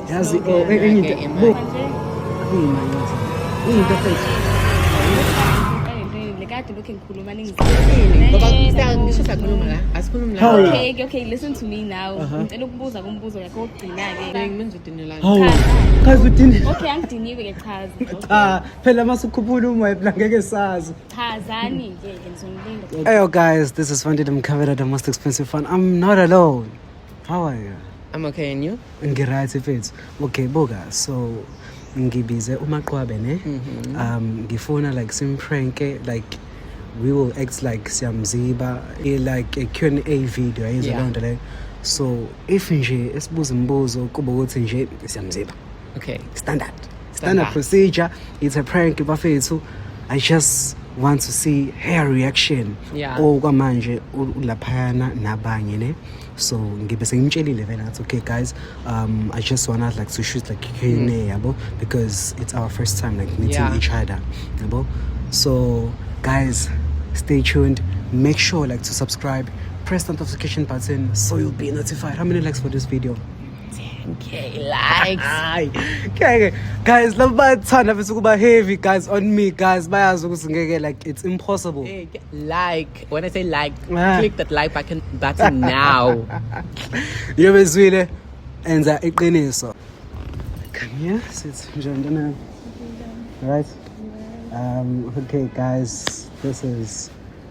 yazi Okay, okay, listen to me now. Okay, angidiniwe ke chaza. Phela masukhuphula umoya ngeke sazi. Chazani ke ngizongilinda. Hey guys, this is Funded Mkavera, the most expensive fan. I'm not alone. How are you? I'm okay, and you? Ngiright mfethu. Okay, boga. So ngibize uMaqwabe ne. Ngifuna like simprank like we will act like siyamziba like a Q&A video ayizolonda le. So if nje esibuza imibuzo kuba ukuthi nje siyamziba. Okay. Standard procedure. It's a prank bafethu. I just want to see her reaction. Yeah. Kwamanje ulaphana nabanye ne. So ngibe sengimtshelile vela ngathi okay guys, I just want like to shoot like Q&A yabo because it's our first time like meeting each other yabo. So guys, stay tuned, make sure like to subscribe, press the notification button so you'll be notified. How many likes for this video? 10K likes. Okay guys, labathanda bese kuba heavy guys on me guys, bayazi ukuthi ngeke like it's impossible. Hey, like when I say like, click that like button now. Yobezwile enza iqiniso. Come here, sit njani. All right. Okay guys, this is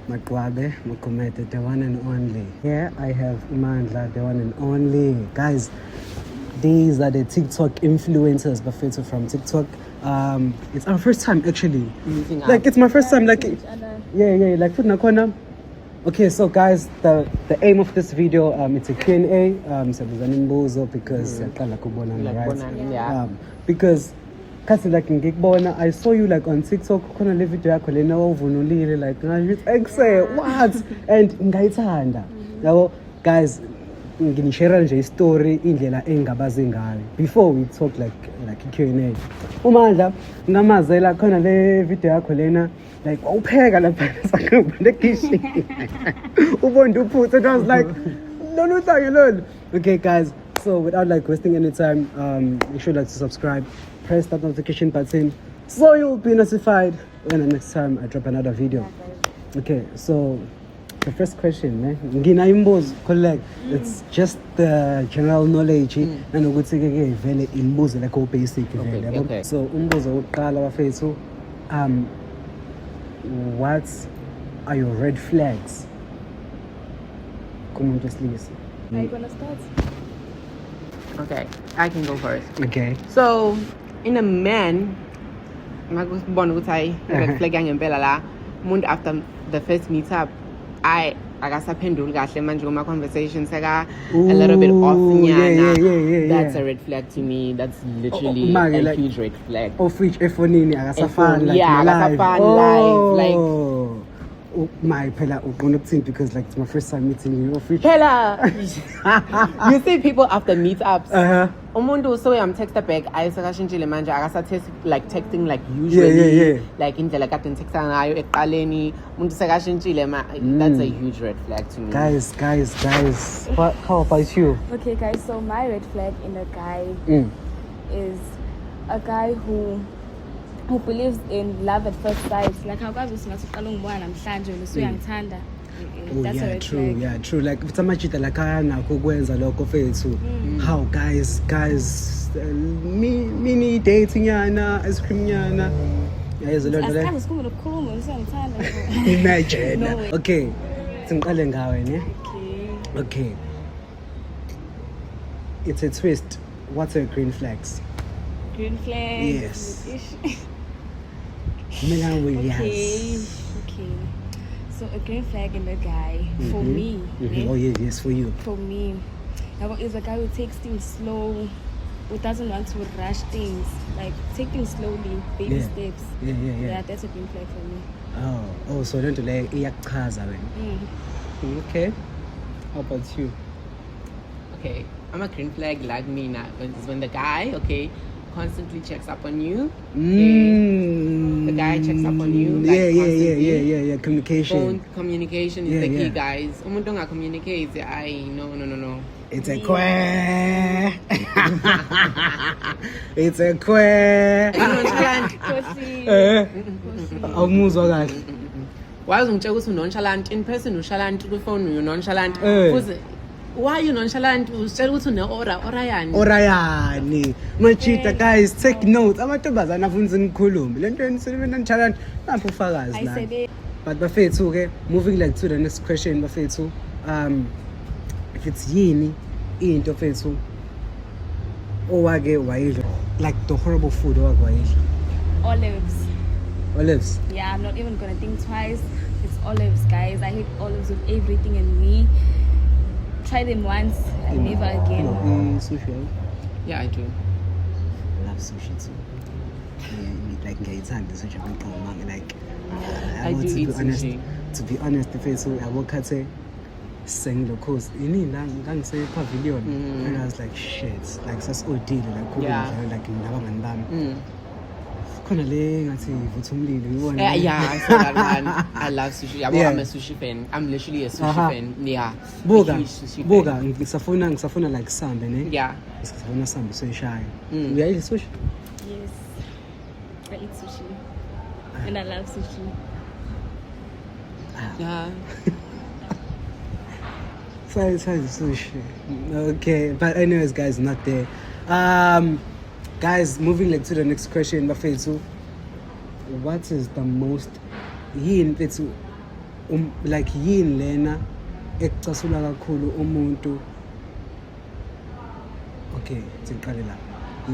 Maqwabe Mokomete, the one and only. Here I have Mandla, the one and only. Guys, these are the TikTok influencers, Bafeto from TikTok. It's our first time actually. Like it's my first time. Like yeah. Like put nakona. Okay, so guys, the aim of this video, it's a Q&A. Because because kasi like ngikubona, I saw you like on TikTok khona le video yakho lena ovunulile like ngathi what and ngayithanda yabo guys. Nginishare nje story indlela engabazi ngayo before we talk like Q&A. Umandla ngamazela khona le video yakho lena like awupheka lapha sakubone kitchen ubonda uphuthe and I was like lolu thanga lolu. Okay guys, so without like wasting any time, make sure like to subscribe, press that notification button so you'll be notified when the next time I drop another video. Okay, so the first question, collect. It's just the general knowledge and ukuthi ke vele imbuzo like o basic vele. Okay. So umbuzo wokuqala bafethu, what are your red flags? Kumuntu wesilisa. Are you gonna start? Okay, I can go first. Okay. So, in a man, makubona ukuthi red flag yangempela la umuntu after the first meetup I akasaphenduli kahle manje kuma conversations a little bit off nyana. That's a red flag to me. That's literally a like, huge red flag. Of which efonini akasafani like akasafani live like my phela uqonda ukuthini because like it's my first time meeting you of which phela you see people after meetups umuntu so I'm texter back ayisakashintshile manje akasa like texting like usually like indlela kade ngitexta ngayo eqaleni umuntu sekashintshile that's a huge red flag to me. Guys, how about you? Okay guys, so my red flag in a guy is a guy who believes in love at first sight. Like awukwazi usingathi uqala ungibona namhlanje wena usuyangithanda. That's a red flag. Yeah, true. Like utsamajita like anakho kwenza lokho fethu. How guys mini dating yana, ice cream yana. Yayizo lento le. Asikaze sikhumule ukukhuluma usuyangithanda. Imagine. No. Okay. Singiqale ngawe ne? Okay. It's a twist. What are green flags? Green flags. Yes. Okay. So a green flag in a guy for me. Oh yes, for you. For me, is a guy who takes things slow, who doesn't want to rush things, like take things slowly, baby steps. Yeah, that's a green flag for me. Oh, so don't like iyachaza wena. Okay. How about you? Okay, I'm a green flag like me now. When the guy, constantly checks up on you. The guy checks up on you. Like Communication. Phone communication is the key, guys. Umuntu nga communicate. No. It's a queer. It's a queer. Kosi. Awumuzwa kahle. Wazi ngitshela ukuthi nonchalant in person nonchalant ku phone you nonchalant. Futhi why you nonchalant? Usitshela ukuthi une-ora yani. Orayani. Machita guys, take note. Amantombazana afuna ngikhulume. Lento yenisebenza nonchalant. Naphi ufakazi la. But bafethu ke moving like to the next question bafethu. If it's yini into fethu owake wayidla like the horrible food owake wayidla. Olives. Yeah, I'm not even gonna think twice. It's olives, guys. I hate olives with everything in me. Try them once and never again. Sushi. Yeah, I do. I love sushi too. Like ngiyayithanda sushi but like I do eat sushi. To be honest, fethu abokhathe sengilokhozi ini la ngangise pavilion and I was like shit like sasidile like Yeah. like nabangani bami khona le ngathi ivutha umlilo ngibona Yeah, I saw that one. I love sushi. Yeah. I'm a sushi fan. I'm literally a sushi fan. Yeah. buka A huge sushi fan. buka ngisafuna like sambe ne Yeah. ngisafuna sambe soyishaya uyayidla sushi Yes, I eat sushi, and I love sushi. Yeah. Sorry, sushi. Okay, but anyways, guys, not there. Guys, moving like to the next question, bafethu. What is the most yini fethu like yini lena ekucasula kakhulu umuntu? Okay, siqale la.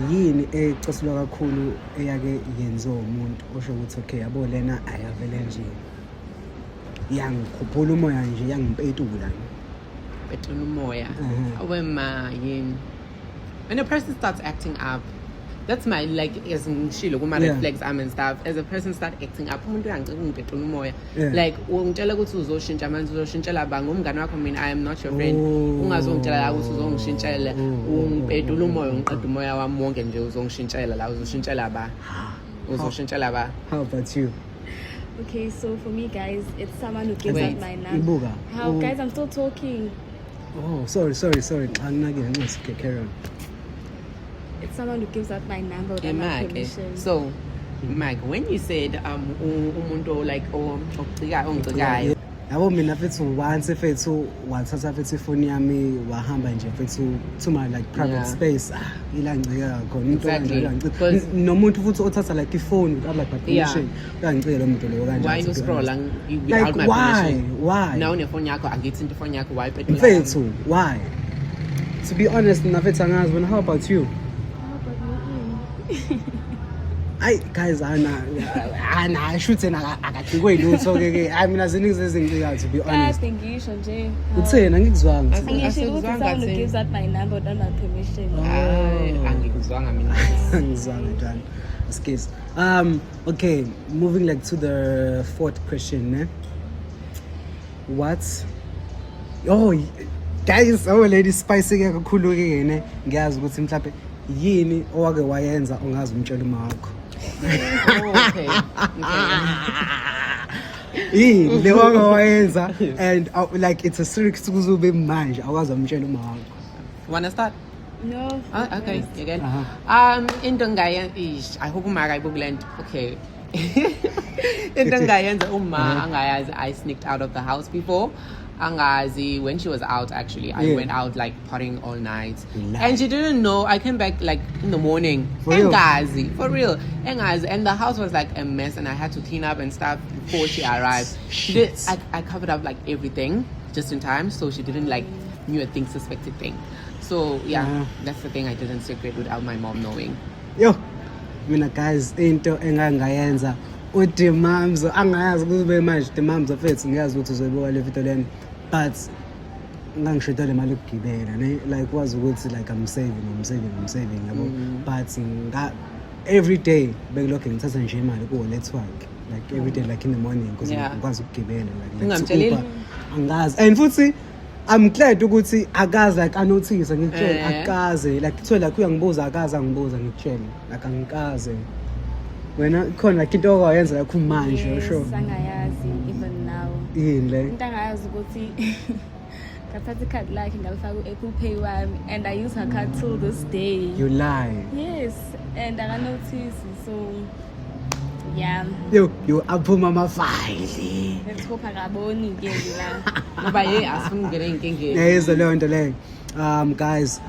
Yini ecasula kakhulu eyake yenziwa umuntu osho ukuthi okay, yabo lena ayavele nje. Yangikhuphula umoya nje, yangipetula. Umoya. When a person starts acting up, that's my like as ngishilo kuma red flags and stuff. As a person start acting up, umuntu uyangicela ngibetula umoya. Like ungitshela ukuthi uzoshintsha manje uzoshintshela ba ngomngane wakho mina I am not your friend. Ungazongitshela la ukuthi uzongishintshela ungibetula umoya ngiqeda umoya wami wonke nje uzongishintshela la uzoshintshela ba. Uzoshintshela ba. How about you? Okay, so for me, guys, it's someone who gives out my number. How, guys? I'm still talking. Oh, sorry. I'm not getting this. Okay, carry on. It's someone who gives out my number without my permission. So, Mike, when you said umuntu like ongcikayo. Yabo mina fethu once fethu wathatha fethu ifoni yami wahamba nje fethu to my like private space ilangcika khona into kanje nomuntu futhi othatha like ifoni without like permission uyangcika lo muntu lo kanje why you scroll without my permission why now unefoni yakho angithi into ifoni yakho why petula fethu why to be honest na fethu angazi when how about you I guys ana shoot na akaqikwe lutho ke I mina ziningi zezingcika to be honest ngisho nje uthena ngikuzwanga ngisho ukuthi someone who gives out my number without my permission angikuzwanga mina ngizwanga njalo skills okay moving like to the fourth question ne what guys lady spicy ke kakhulu ke ne ngiyazi ukuthi mhlawumbe yini owake wayenza ongazi umtshela uma wakho okay yini le wake wayenza and like it's a serious kuzube manje akwazi umtshela uma wakho wanna start no okay again into ngayenza I hope uma akayibukulent okay into ngayenza uma angayazi I sneaked out of the house before Angazi, when she was out, actually, I went out like partying all night. And she didn't know. I came back like in the morning. Angazi, for real. Angazi, and the house was like a mess, and I had to clean up and stuff before she arrived. She did. I covered up like everything just in time, so she didn't like knew a thing, suspected thing. So yeah, that's the thing I didn't secret without my mom knowing. Yo, mina guys, into engangayenza. Uthi mamzo angayazi kube manje the mamzo fethu ngiyazi ukuthi uzoyibuka le video leni but ngangishoda le mali ukugibela ne like wazi ukuthi like I'm saving yabo but every day bekulokho ngithatha nje imali ku network like every day like in the morning because ngikwazi ukugibela like angazi and futhi I'm glad ukuthi akazi like anothisa ngitshela akaze like kuthiwa like uyangibuza akazi angibuza ngitshela like angikaze wena khona like into owayenza yakho manje sure sangayazi even now yini le into angayazi ukuthi ngathatha ikhadi lakhe ngalifaka ku-Apple Pay wami and I use her card till this day. You lie. Yes, and akanotice, so yeah. You aphuma amafayili. Let's hope akaboni-ke la. Ngoba asifuni ukungena ey'nkingeni. Yezo leyo nto leyo. Guys,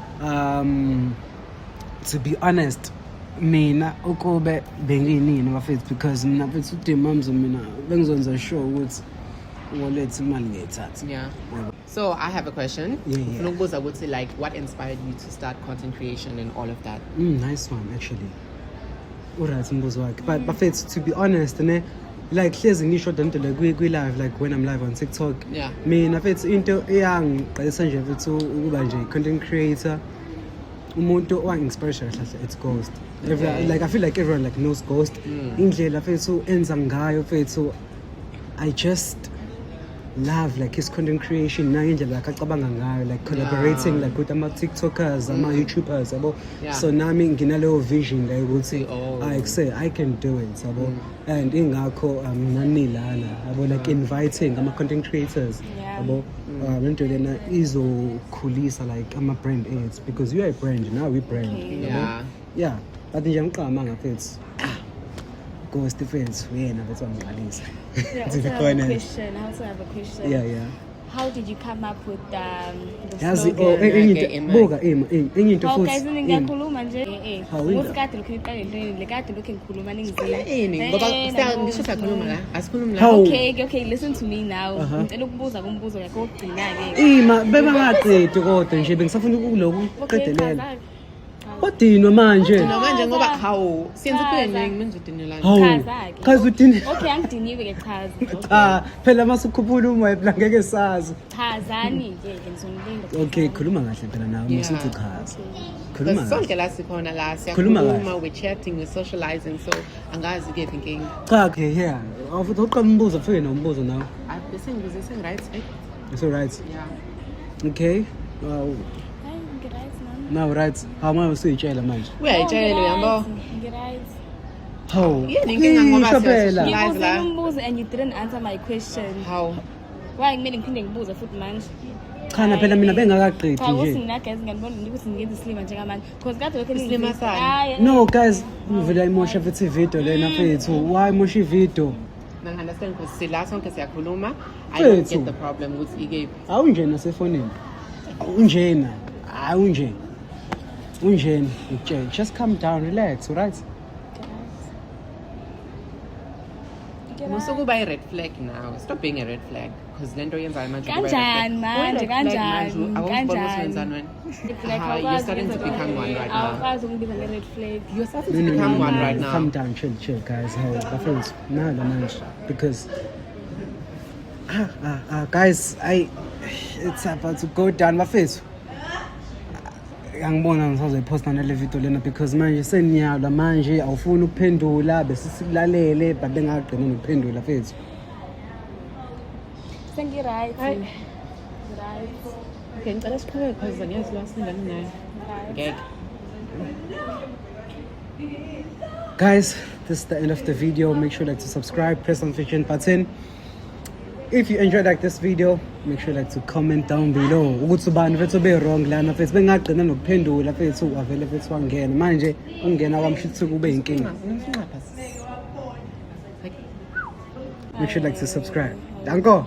to be honest, mina ukube bengiyinini bafethu because mina mfethu udemamzo mina bengizonza sure ukuthi ngolethe imali ngiyithatha. Yeah. So I have a question. Yeah. Ngifuna ukubuza ukuthi like what inspired you to start content creation and all of that? Nice one actually. Alright mbuzo wakhe. But bafethu, to be honest, ne like hlezi ngisho lento like kwi live, like when I'm live on TikTok. Yeah. Mina mfethu into eyangiqalisa nje mfethu ukuba nje content creator. Umuntu owangi-inspire kahle it's Ghost. Like I feel like everyone like knows Ghost. Indlela mfethu enza ngayo mfethu, I just love like his content creation nangendlela akacabanga ngayo, like collaborating like with ama TikTokers, ama YouTubers yabo. So nami nginaleyo vision la ukuthi I can do it yabo. And ingakho nanilana yabo, like inviting ama content creators yabo. Into lena izokhulisa like ama brand aids because you are a brand, now we brand. Yeah, but nje ngiqama ngafethu Ghost fans wena bethi wangiqalisa. I also have a question. Yeah. How did you come up with the Yazi slogan? enye into futhi. Guys, ngiyakhuluma nje. Hawina. Musikade lokhu iqale entweni, lekade lokhu ngikhuluma Yini ngoba ngisho sakhuluma la, asikhulumi la. How? Okay, listen to me now. Ngicela ukubuza kumbuzo yakho ogcina-ke. Ima bebangaqedi kodwa nje bengisafuna ukuloku qedelela. Odinwa manje. Noma manje ngoba hawu siyenza kuye ngimenza udinelana. Chaza-ke. Chaza udini. Okay, angidiniwe-ke chaza. Cha, phela masukhuphula umoya phela ngeke sazi. Chazani-ke ngizonilinda. Okay, khuluma kahle phela nawe musuthi chaza. Khuluma. Sonke la sikhona la Khuluma siyakhuluma, we're chatting, we're socializing, so angazi ke inkinga. Cha ke yeah. Awufuthi uqala umbuzo ufike nombuzo nawe. Bese ngibuze right. It's all right. Yeah. Okay. Wow. Now right. How manje usuyitshela manje? Uyayitshela uyambo. Ngiright. How? Yini inkinga ngoba phela. Ngibuze umbuzo and you didn't answer my question. How? Why ngimele ngiphinde ngibuze futhi manje? Cha na phela mina bengakaqedi Cha ukuthi nje. nginagazi nganibona ukuthi ngenza islima njengamanje because kade lokho Islima sani? No guys, vele imosha futhi video lena fethu. Why imosha video? I understand because sila sonke siyakhuluma. I don't get the problem with igave. Awunjena sefonini. Unjena. Awunjena. Unjena. Just calm down, relax, right? Musukuba a red flag now. Stop being a red flag because lento yenza manje kanjani manje kanjani you're starting to become one right now. Awukwazi ukungibiza nge-red flag. You're starting to become one right now. Calm down, chill guys. Hey, friends, now the manage because guys, it's about to go down my face. Angibona ngisazoyiposta nale video lena because manje seniyala manje awufuni ukuphendula bese sikulalele but bengaqina nokuphendula fethu. Sengi-right. Right. Okay, ngicela siqhubeke because ngiyazi la singani nayo. Ngeke. Guys, this is the end of the video. Make sure to subscribe, press the notification button. If you enjoyed this video, make sure to comment down below. Ukuthi ubani fethu be wrong lana fethu bengaqina nokuphendula fethu avele fethu wangena manje ungena kwamshithi kube inkinga. Make sure to subscribe. Danko.